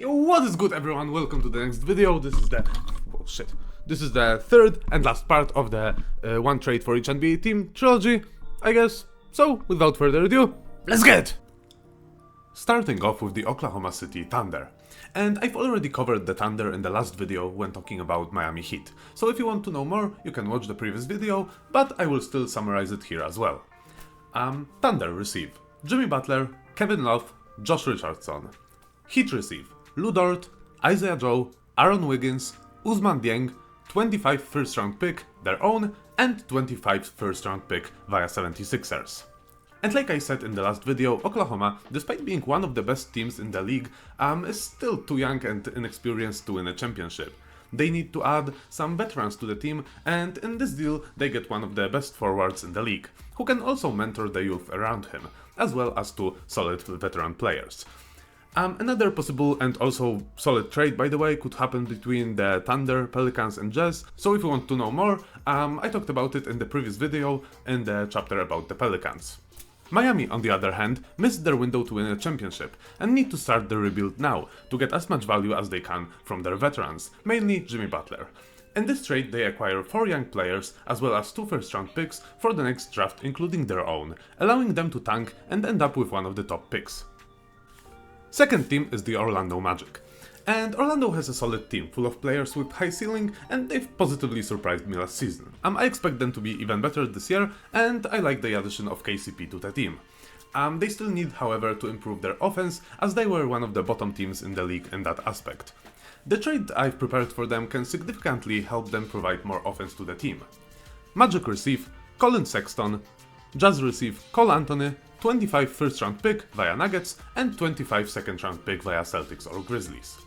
Yo, what is good everyone? Welcome to the next video. This is the third and last part of the one trade for each NBA team trilogy, I guess. So, without further ado, let's get it! Starting off with the Oklahoma City Thunder. And I've already covered the Thunder in the last video when talking about Miami Heat. So if you want to know more, you can watch the previous video, but I will still summarize it here as well. Thunder receive Jimmy Butler, Kevin Love, Josh Richardson. Heat receive Lu Dort, Isaiah Joe, Aaron Wiggins, Ousmane Dieng, 25 first round pick, their own, and 25 first round pick via 76ers. And like I said in the last video, Oklahoma, despite being one of the best teams in the league, is still too young and inexperienced to win a championship. They need to add some veterans to the team, and in this deal they get one of the best forwards in the league, who can also mentor the youth around him, as well as two solid veteran players. Another possible and also solid trade, by the way, could happen between the Thunder, Pelicans and Jazz, so if you want to know more, I talked about it in the previous video in the chapter about the Pelicans. Miami, on the other hand, missed their window to win a championship and need to start the rebuild now to get as much value as they can from their veterans, mainly Jimmy Butler. In this trade they acquire 4 young players as well as 2 first round picks for the next draft, including their own, allowing them to tank and end up with one of the top picks. Second team is the Orlando Magic. And Orlando has a solid team, full of players with high ceiling, and they've positively surprised me last season. I expect them to be even better this year, and I like the addition of KCP to the team. They still need, however, to improve their offense, as they were one of the bottom teams in the league in that aspect. The trade I've prepared for them can significantly help them provide more offense to the team. Magic receive Colin Sexton, Jazz receive Cole Anthony, 25 first round pick via Nuggets, and 25 second round pick via Celtics or Grizzlies.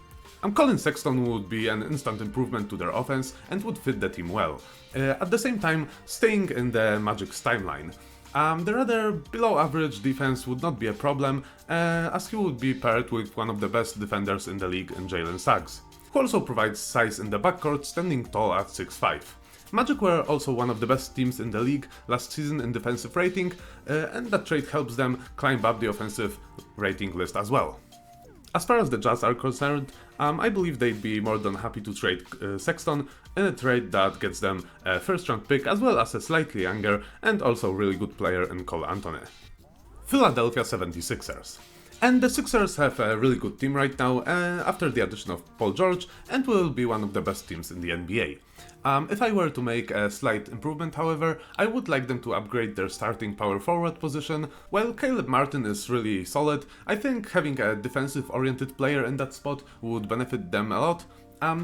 Colin Sexton would be an instant improvement to their offense and would fit the team well, at the same time staying in the Magic's timeline. The rather below average defense would not be a problem, as he would be paired with one of the best defenders in the league in Jalen Suggs, who also provides size in the backcourt, standing tall at 6'5". Magic were also one of the best teams in the league last season in defensive rating, and that trade helps them climb up the offensive rating list as well. As far as the Jazz are concerned, I believe they'd be more than happy to trade Sexton in a trade that gets them a first round pick as well as a slightly younger and also really good player in Cole Anthony. Philadelphia 76ers. And the Sixers have a really good team right now after the addition of Paul George, and will be one of the best teams in the NBA. If I were to make a slight improvement, however, I would like them to upgrade their starting power forward position. While Caleb Martin is really solid, I think having a defensive-oriented player in that spot would benefit them a lot,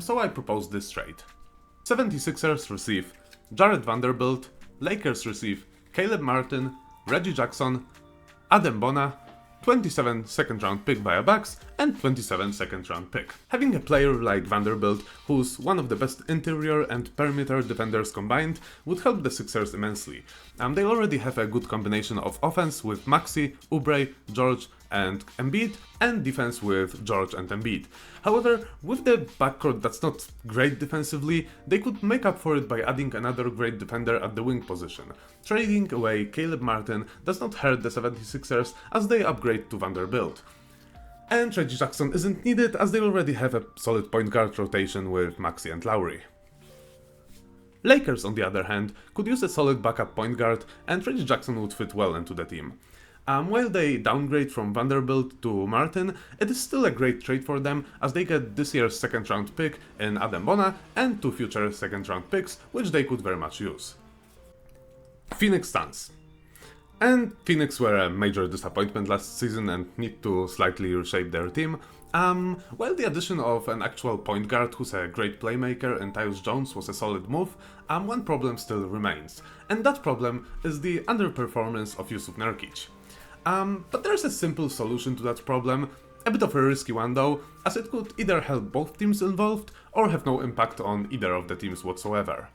so I propose this trade. 76ers receive Jared Vanderbilt, Lakers receive Caleb Martin, Reggie Jackson, Adem Bona, 27 second round pick via Bucks, and 27 second round pick. Having a player like Vanderbilt, who's one of the best interior and perimeter defenders combined, would help the Sixers immensely. They already have a good combination of offense with Maxey, Oubre, George and Embiid, and defense with George and Embiid. However, with the backcourt that's not great defensively, they could make up for it by adding another great defender at the wing position. Trading away Caleb Martin does not hurt the 76ers as they upgrade to Vanderbilt. And Reggie Jackson isn't needed as they already have a solid point guard rotation with Maxey and Lowry. Lakers, on the other hand, could use a solid backup point guard, and Reggie Jackson would fit well into the team. While they downgrade from Vanderbilt to Martin, it is still a great trade for them as they get this year's second round pick in Adem Bona and 2 future second round picks, which they could very much use. Phoenix Suns. And Phoenix were a major disappointment last season and need to slightly reshape their team. While the addition of an actual point guard who's a great playmaker in Tyus Jones was a solid move, one problem still remains, and that problem is the underperformance of Jusuf Nurkic. But there's a simple solution to that problem, a bit of a risky one though, as it could either help both teams involved or have no impact on either of the teams whatsoever.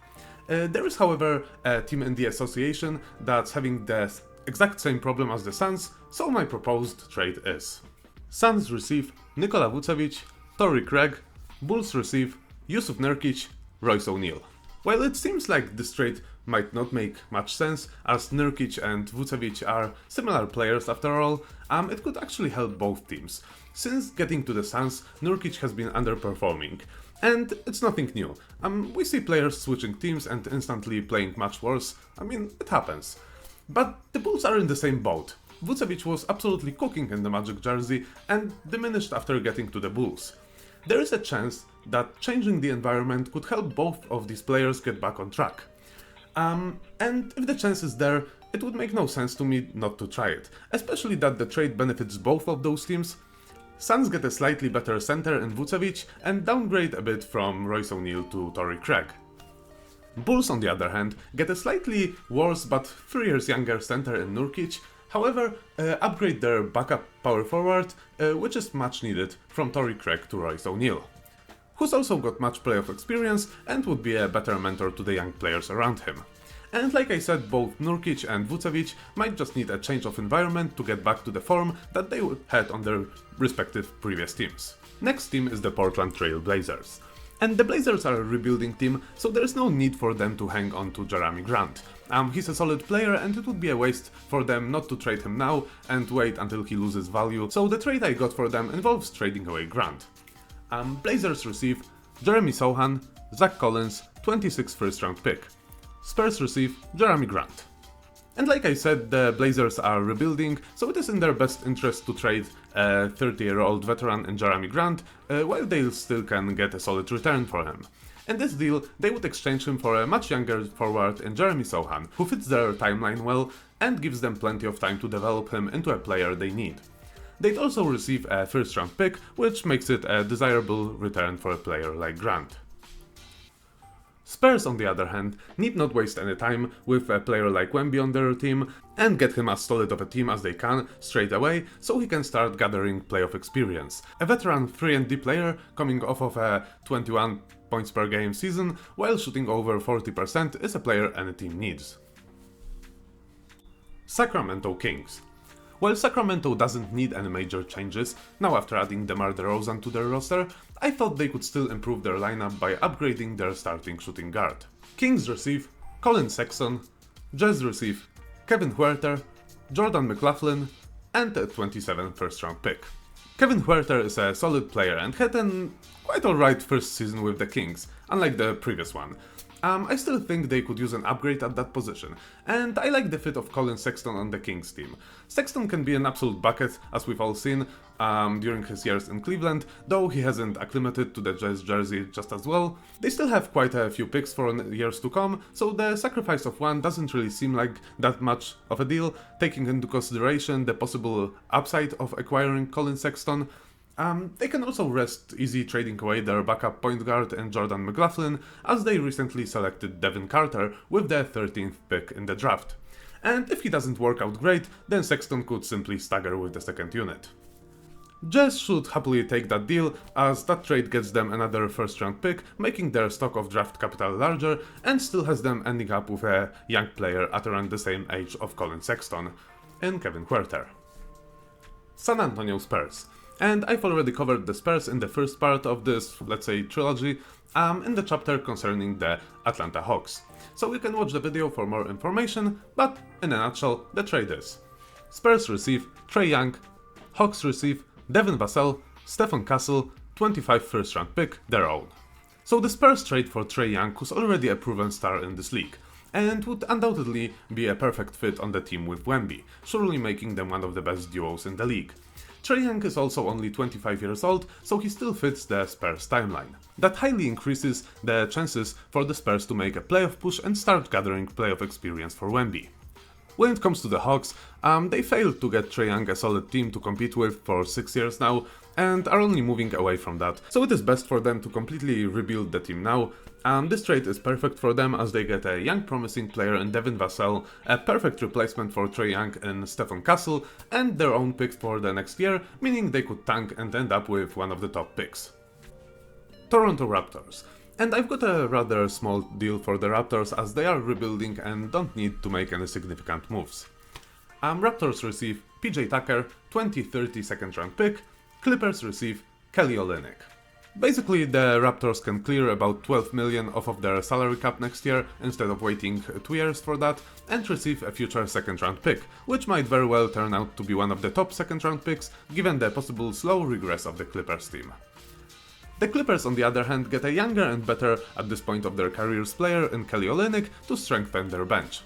There is, however, a team in the association that's having the exact same problem as the Suns, so my proposed trade is: Suns receive Nikola Vucevic, Torrey Craig, Bulls receive Jusuf Nurkic, Royce O'Neal. While it seems like this trade might not make much sense, as Nurkic and Vucevic are similar players after all, it could actually help both teams. Since getting to the Suns, Nurkic has been underperforming. And it's nothing new. We see players switching teams and instantly playing much worse. I mean, it happens. But the Bulls are in the same boat. Vucevic was absolutely cooking in the Magic jersey and diminished after getting to the Bulls. There is a chance that changing the environment could help both of these players get back on track. And if the chance is there, it would make no sense to me not to try it, especially that the trade benefits both of those teams. Suns get a slightly better center in Vucevic and downgrade a bit from Royce O'Neal to Torrey Craig. Bulls, on the other hand, get a slightly worse but 3 years younger center in Nurkic, however, upgrade their backup power forward, which is much needed, from Torrey Craig to Royce O'Neal, who's also got much playoff experience and would be a better mentor to the young players around him. And like I said, both Nurkic and Vucevic might just need a change of environment to get back to the form that they had on their respective previous teams. Next team is the Portland Trail Blazers. And the Blazers are a rebuilding team, so there is no need for them to hang on to Jeremy Grant. He's a solid player and it would be a waste for them not to trade him now and wait until he loses value, so the trade I got for them involves trading away Grant. Blazers receive Jeremy Sohan, Zach Collins, 26th first round pick. Spurs receive Jeremy Grant. And like I said, the Blazers are rebuilding, so it is in their best interest to trade a 30-year-old veteran in Jeremy Grant, while they still can get a solid return for him. In this deal, they would exchange him for a much younger forward in Jeremy Sohan, who fits their timeline well and gives them plenty of time to develop him into a player they need. They'd also receive a first round pick, which makes it a desirable return for a player like Grant. Spurs, on the other hand, need not waste any time with a player like Wemby on their team and get him as solid of a team as they can straight away so he can start gathering playoff experience. A veteran 3-and-D player coming off of a 21 points per game season while shooting over 40% is a player any team needs. Sacramento Kings. While Sacramento doesn't need any major changes, now after adding DeMar DeRozan to their roster, I thought they could still improve their lineup by upgrading their starting shooting guard. Kings receive Colin Sexton, Jazz receive Kevin Huerter, Jordan McLaughlin, and a 27th first round pick. Kevin Huerter is a solid player and had an quite alright first season with the Kings, unlike the previous one. I still think they could use an upgrade at that position, and I like the fit of Colin Sexton on the Kings team. Sexton can be an absolute bucket, as we've all seen during his years in Cleveland, though he hasn't acclimated to the Jazz jersey just as well. They still have quite a few picks for years to come, so the sacrifice of one doesn't really seem like that much of a deal, taking into consideration the possible upside of acquiring Colin Sexton. They can also rest easy trading away their backup point guard in Jordan McLaughlin, as they recently selected Devin Carter with their 13th pick in the draft. And if he doesn't work out great, then Sexton could simply stagger with the second unit. Jazz should happily take that deal, as that trade gets them another first round pick, making their stock of draft capital larger, and still has them ending up with a young player at around the same age of Colin Sexton, in Kevin Huerter. San Antonio Spurs. And I've already covered the Spurs in the first part of this, let's say, trilogy, in the chapter concerning the Atlanta Hawks. So you can watch the video for more information, but in a nutshell, the trade is: Spurs receive Trae Young, Hawks receive Devin Vassell, Stephen Castle, 25 first round pick, their own. So the Spurs trade for Trae Young, who's already a proven star in this league, and would undoubtedly be a perfect fit on the team with Wemby, surely making them one of the best duos in the league. Trae Young is also only 25 years old, so he still fits the Spurs timeline. That highly increases the chances for the Spurs to make a playoff push and start gathering playoff experience for Wemby. When it comes to the Hawks, they failed to get Trae Young a solid team to compete with for 6 years now, and are only moving away from that, so it is best for them to completely rebuild the team now. This trade is perfect for them, as they get a young promising player in Devin Vassell, a perfect replacement for Trae Young in Stephen Castle, and their own pick for the next year, meaning they could tank and end up with one of the top picks. Toronto Raptors. And I've got a rather small deal for the Raptors, as they are rebuilding and don't need to make any significant moves. Raptors receive PJ Tucker, 2030 second round pick. Clippers receive Kelly Olynyk. Basically, the Raptors can clear about 12 million off of their salary cap next year instead of waiting 2 years for that, and receive a future second round pick, which might very well turn out to be one of the top second round picks given the possible slow regress of the Clippers team. The Clippers, on the other hand, get a younger and better at this point of their careers player in Kelly Olynyk to strengthen their bench.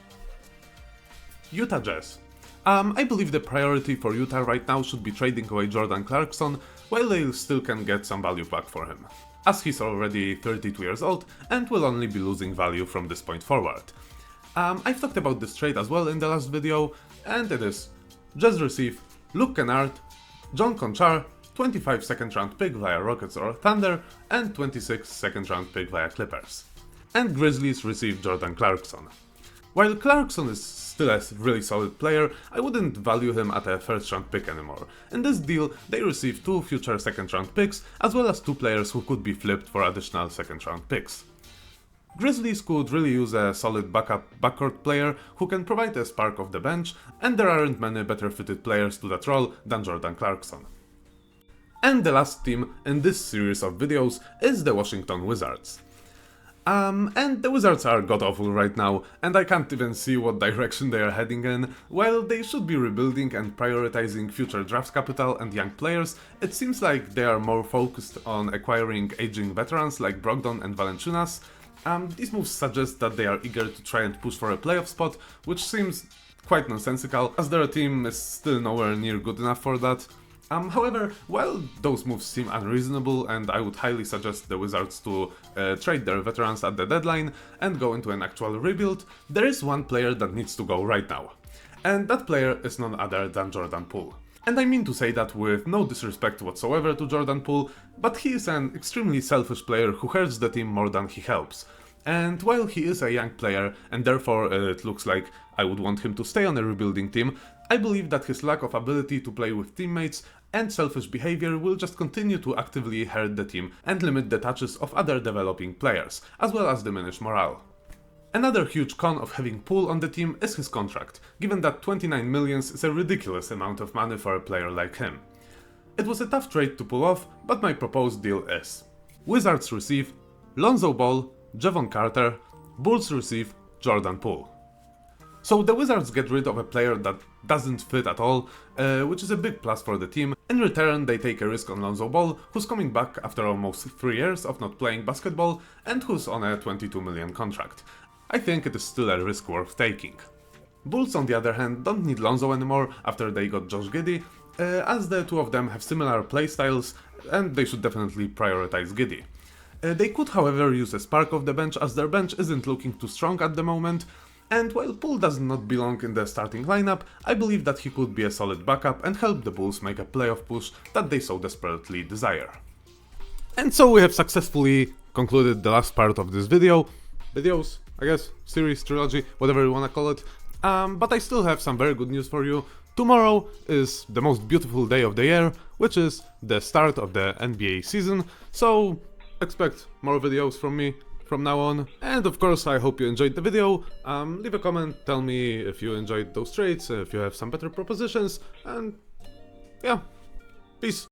Utah Jazz. I believe the priority for Utah right now should be trading away Jordan Clarkson, while they still can get some value back for him, as he's already 32 years old and will only be losing value from this point forward. I've talked about this trade as well in the last video, and it is: Jazz receive Luke Kennard, John Conchar, 25 second round pick via Rockets or Thunder, and 26 second round pick via Clippers. And Grizzlies receive Jordan Clarkson. While Clarkson is still a really solid player, I wouldn't value him at a first round pick anymore. In this deal, they receive 2 future second round picks, as well as 2 players who could be flipped for additional second round picks. Grizzlies could really use a solid backup backcourt player who can provide a spark off the bench, and there aren't many better fitted players to that role than Jordan Clarkson. And the last team in this series of videos is the Washington Wizards. And the Wizards are god-awful right now, and I can't even see what direction they are heading in. While they should be rebuilding and prioritizing future draft capital and young players, it seems like they are more focused on acquiring aging veterans like Brogdon and Valanciunas. These moves suggest that they are eager to try and push for a playoff spot, which seems quite nonsensical, as their team is still nowhere near good enough for that. However, while those moves seem unreasonable and I would highly suggest the Wizards to trade their veterans at the deadline and go into an actual rebuild, there is one player that needs to go right now. And that player is none other than Jordan Poole. And I mean to say that with no disrespect whatsoever to Jordan Poole, but he is an extremely selfish player who hurts the team more than he helps. And while he is a young player, and therefore it looks like I would want him to stay on a rebuilding team, I believe that his lack of ability to play with teammates and selfish behavior will just continue to actively hurt the team and limit the touches of other developing players, as well as diminish morale. Another huge con of having Poole on the team is his contract, given that 29 millions is a ridiculous amount of money for a player like him. It was a tough trade to pull off, but my proposed deal is: Wizards receive Lonzo Ball, Javon Carter, Bulls receive Jordan Poole. So the Wizards get rid of a player that doesn't fit at all, which is a big plus for the team. In return, they take a risk on Lonzo Ball, who's coming back after almost 3 years of not playing basketball and who's on a 22 million contract. I think it is still a risk worth taking. Bulls, on the other hand, don't need Lonzo anymore after they got Josh Giddey, as the two of them have similar playstyles and they should definitely prioritize Giddey. They could, however, use a spark off the bench, as their bench isn't looking too strong at the moment. And while Poole does not belong in the starting lineup, I believe that he could be a solid backup and help the Bulls make a playoff push that they so desperately desire. And so we have successfully concluded the last part of this videos, I guess, series, trilogy, whatever you wanna call it. But I still have some very good news for you. Tomorrow is the most beautiful day of the year, which is the start of the NBA season, so expect more videos from me from now on. And of course, I hope you enjoyed the video. Leave a comment, tell me if you enjoyed those trades, if you have some better propositions, and yeah, peace.